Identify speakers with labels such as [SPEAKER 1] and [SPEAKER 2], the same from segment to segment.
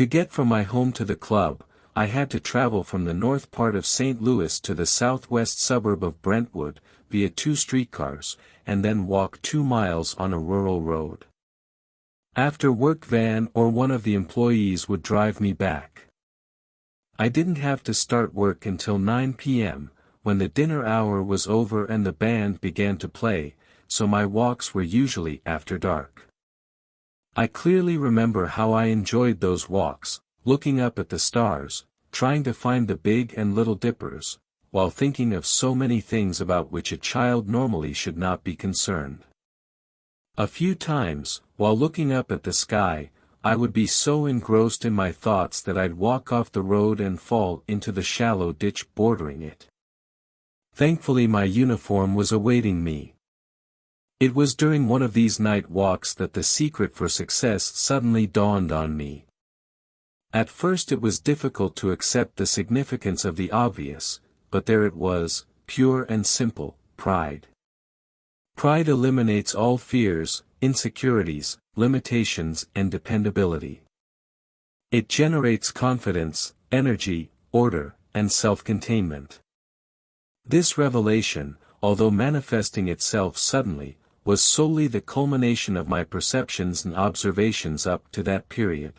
[SPEAKER 1] To get from my home to the club, I had to travel from the north part of St. Louis to the southwest suburb of Brentwood, via 2 streetcars, and then walk 2 miles on a rural road. After work, van or one of the employees would drive me back. I didn't have to start work until 9 p.m., when the dinner hour was over and the band began to play, so my walks were usually after dark. I clearly remember how I enjoyed those walks, looking up at the stars, trying to find the Big and Little Dippers, while thinking of so many things about which a child normally should not be concerned. A few times, while looking up at the sky, I would be so engrossed in my thoughts that I'd walk off the road and fall into the shallow ditch bordering it. Thankfully my uniform was awaiting me. It was during one of these night walks that the secret for success suddenly dawned on me. At first it was difficult to accept the significance of the obvious, but there it was, pure and simple, pride. Pride eliminates all fears, insecurities, limitations and dependability. It generates confidence, energy, order, and self-containment. This revelation, although manifesting itself suddenly, was solely the culmination of my perceptions and observations up to that period.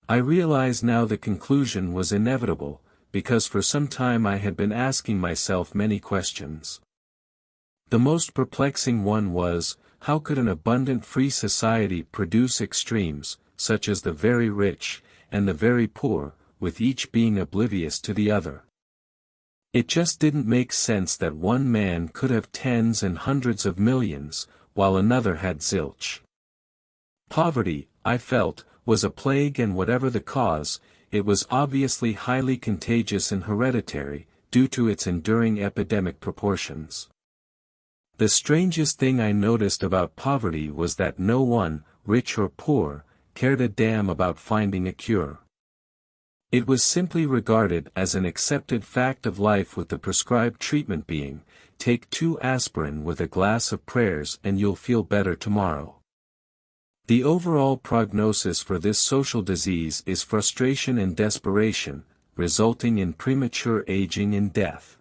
[SPEAKER 1] I realize now the conclusion was inevitable, because for some time I had been asking myself many questions. The most perplexing one was, how could an abundant free society produce extremes, such as the very rich, and the very poor, with each being oblivious to the other? It just didn't make sense that one man could have tens and hundreds of millions, while another had zilch. Poverty, I felt, was a plague, and whatever the cause, it was obviously highly contagious and hereditary, due to its enduring epidemic proportions. The strangest thing I noticed about poverty was that no one, rich or poor, cared a damn about finding a cure. It was simply regarded as an accepted fact of life, with the prescribed treatment being, take 2 aspirin with a glass of prayers and you'll feel better tomorrow. The overall prognosis for this social disease is frustration and desperation, resulting in premature aging and death.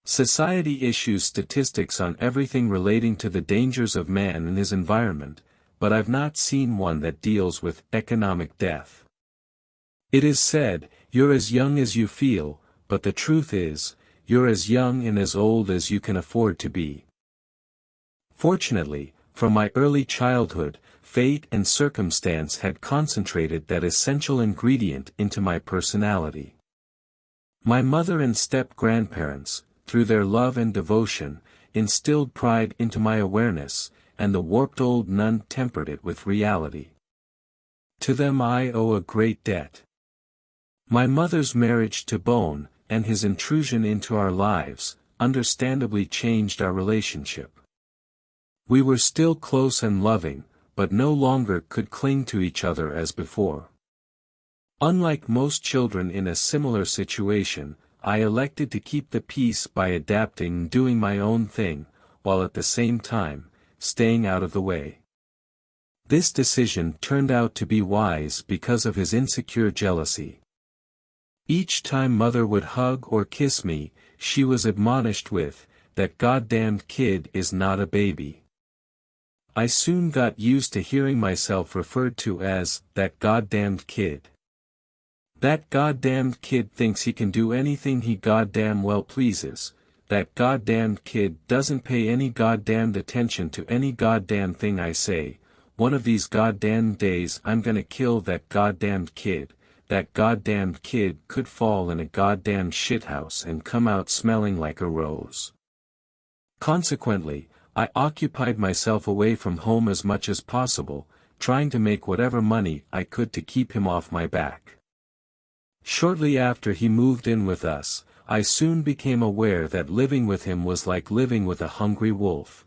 [SPEAKER 1] Society issues statistics on everything relating to the dangers of man and his environment, but I've not seen one that deals with economic death. It is said, you're as young as you feel, but the truth is, you're as young and as old as you can afford to be. Fortunately, from my early childhood, fate and circumstance had concentrated that essential ingredient into my personality. My mother and step-grandparents, through their love and devotion, instilled pride into my awareness, and the warped old nun tempered it with reality. To them I owe a great debt. My mother's marriage to Bone, and his intrusion into our lives, understandably changed our relationship. We were still close and loving, but no longer could cling to each other as before. Unlike most children in a similar situation, I elected to keep the peace by adapting and doing my own thing, while at the same time, staying out of the way. This decision turned out to be wise because of his insecure jealousy. Each time Mother would hug or kiss me, she was admonished with, "That goddamned kid is not a baby." I soon got used to hearing myself referred to as, "that goddamned kid." That goddamned kid thinks he can do anything he goddamn well pleases. That goddamned kid doesn't pay any goddamned attention to any goddamn thing I say. One of these goddamn days I'm gonna kill that goddamned kid. That goddamned kid could fall in a goddamn shithouse and come out smelling like a rose. Consequently, I occupied myself away from home as much as possible, trying to make whatever money I could to keep him off my back. Shortly after he moved in with us, I soon became aware that living with him was like living with a hungry wolf.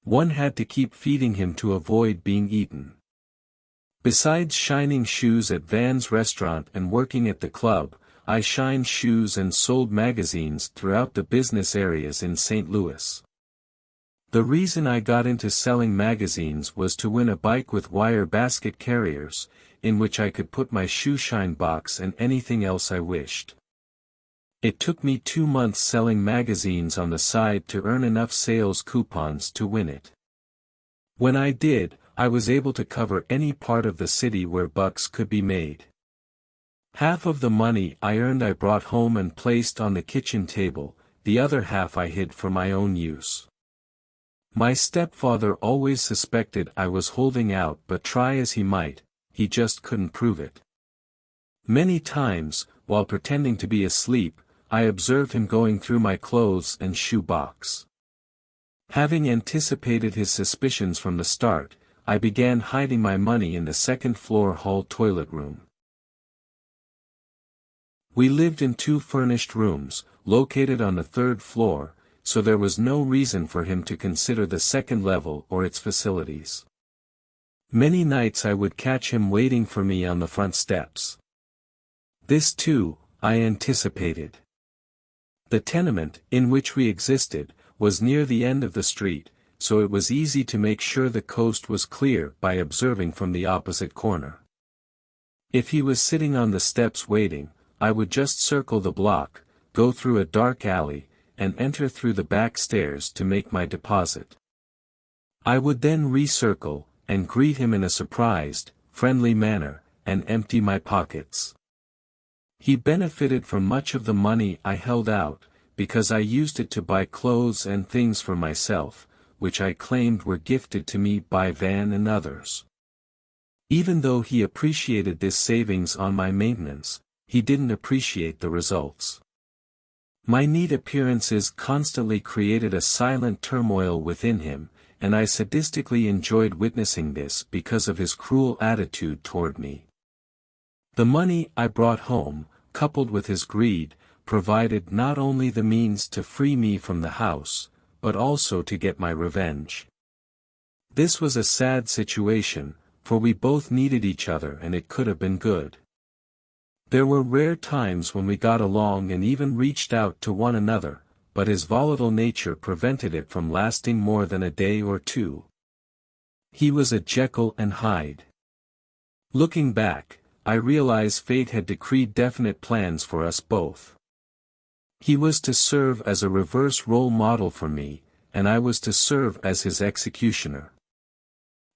[SPEAKER 1] One had to keep feeding him to avoid being eaten. Besides shining shoes at Van's restaurant and working at the club, I shined shoes and sold magazines throughout the business areas in St. Louis. The reason I got into selling magazines was to win a bike with wire basket carriers. in which I could put my shoeshine box and anything else I wished. It took me 2 months selling magazines on the side to earn enough sales coupons to win it. When I did, I was able to cover any part of the city where bucks could be made. Half of the money I earned I brought home and placed on the kitchen table, the other half I hid for my own use. My stepfather always suspected I was holding out, but try as he might, he just couldn't prove it. Many times, while pretending to be asleep, I observed him going through my clothes and shoe box. Having anticipated his suspicions from the start, I began hiding my money in the second-floor hall toilet room. We lived in 2 furnished rooms, located on the 3rd floor, so there was no reason for him to consider the second level or its facilities. Many nights I would catch him waiting for me on the front steps. This too, I anticipated. The tenement, in which we existed, was near the end of the street, so it was easy to make sure the coast was clear by observing from the opposite corner. If he was sitting on the steps waiting, I would just circle the block, go through a dark alley, and enter through the back stairs to make my deposit. I would then recircle, and greet him in a surprised, friendly manner, and empty my pockets. He benefited from much of the money I held out, because I used it to buy clothes and things for myself, which I claimed were gifted to me by Van and others. Even though he appreciated this savings on my maintenance, he didn't appreciate the results. My neat appearances constantly created a silent turmoil within him, and I sadistically enjoyed witnessing this because of his cruel attitude toward me. The money I brought home, coupled with his greed, provided not only the means to free me from the house, but also to get my revenge. This was a sad situation, for we both needed each other and it could have been good. There were rare times when we got along and even reached out to one another, but his volatile nature prevented it from lasting more than a day or two. He was a Jekyll and Hyde. Looking back, I realize fate had decreed definite plans for us both. He was to serve as a reverse role model for me, and I was to serve as his executioner.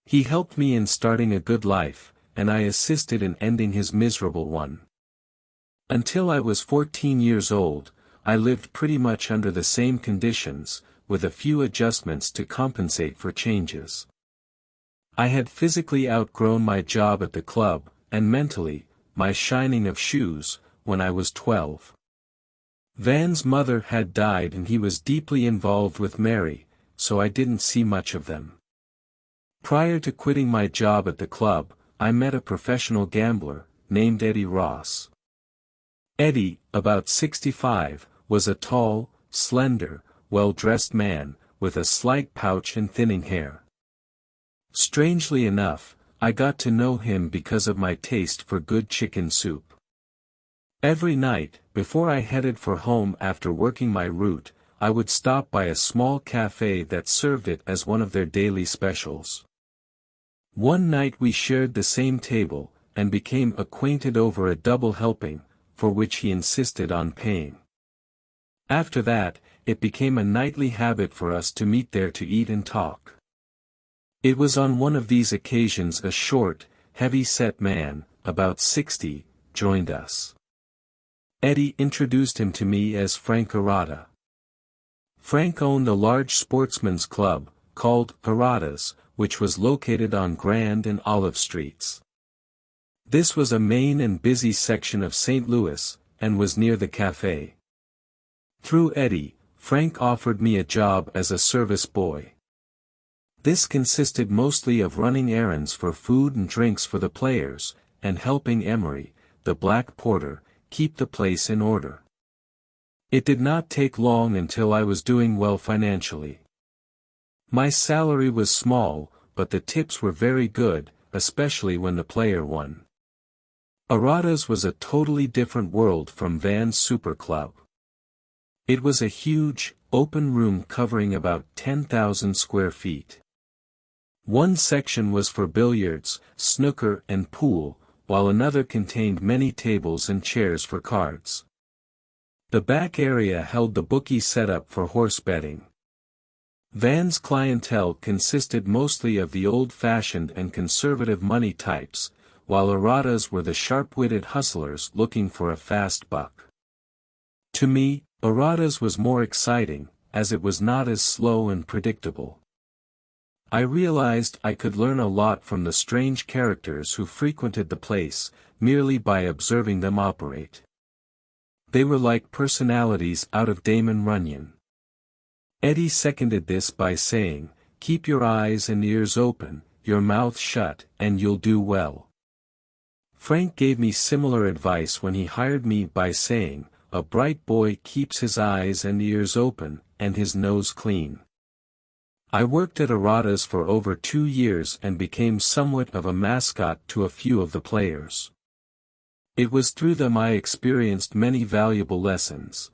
[SPEAKER 1] He helped me in starting a good life, and I assisted in ending his miserable one. Until I was 14 years old, I lived pretty much under the same conditions, with a few adjustments to compensate for changes. I had physically outgrown my job at the club, and mentally, my shining of shoes, when I was 12. Van's mother had died and he was deeply involved with Mary, so I didn't see much of them. Prior to quitting my job at the club, I met a professional gambler, named Eddie Ross. Eddie, about 65, was a tall, slender, well-dressed man, with a slight pouch and thinning hair. Strangely enough, I got to know him because of my taste for good chicken soup. Every night, before I headed for home after working my route, I would stop by a small cafe that served it as one of their daily specials. One night we shared the same table, and became acquainted over a double helping, for which he insisted on paying. After that, it became a nightly habit for us to meet there to eat and talk. It was on one of these occasions a short, heavy-set man, about 60, joined us. Eddie introduced him to me as Frank Arata. Frank owned a large sportsman's club, called Arata's, which was located on Grand and Olive Streets. This was a main and busy section of St. Louis, and was near the cafe. Through Eddie, Frank offered me a job as a service boy. This consisted mostly of running errands for food and drinks for the players, and helping Emery, the black porter, keep the place in order. It did not take long until I was doing well financially. My salary was small, but the tips were very good, especially when the player won. Arata's was a totally different world from Van's Super Club. It was a huge, open room covering about 10,000 square feet. One section was for billiards, snooker and pool, while another contained many tables and chairs for cards. The back area held the bookie setup for horse betting. Van's clientele consisted mostly of the old-fashioned and conservative money types, while Arata's were the sharp-witted hustlers looking for a fast buck. To me, Arata's was more exciting, as it was not as slow and predictable. I realized I could learn a lot from the strange characters who frequented the place, merely by observing them operate. They were like personalities out of Damon Runyon. Eddie seconded this by saying, "Keep your eyes and ears open, your mouth shut, and you'll do well." Frank gave me similar advice when he hired me by saying, "A bright boy keeps his eyes and ears open, and his nose clean." I worked at Arata's for over 2 years and became somewhat of a mascot to a few of the players. It was through them I experienced many valuable lessons.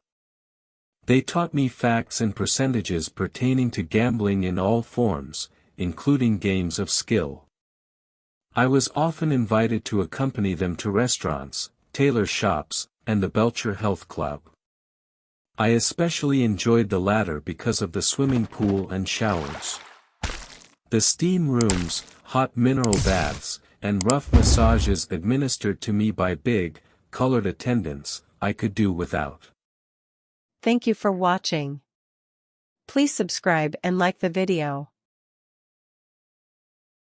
[SPEAKER 1] They taught me facts and percentages pertaining to gambling in all forms, including games of skill. I was often invited to accompany them to restaurants, tailor shops, and the Belcher Health Club. I especially enjoyed the latter because of the swimming pool and showers. The steam rooms, hot mineral baths, and rough massages administered to me by big, colored attendants, I could do without.
[SPEAKER 2] Thank you for watching. Please subscribe and like the video.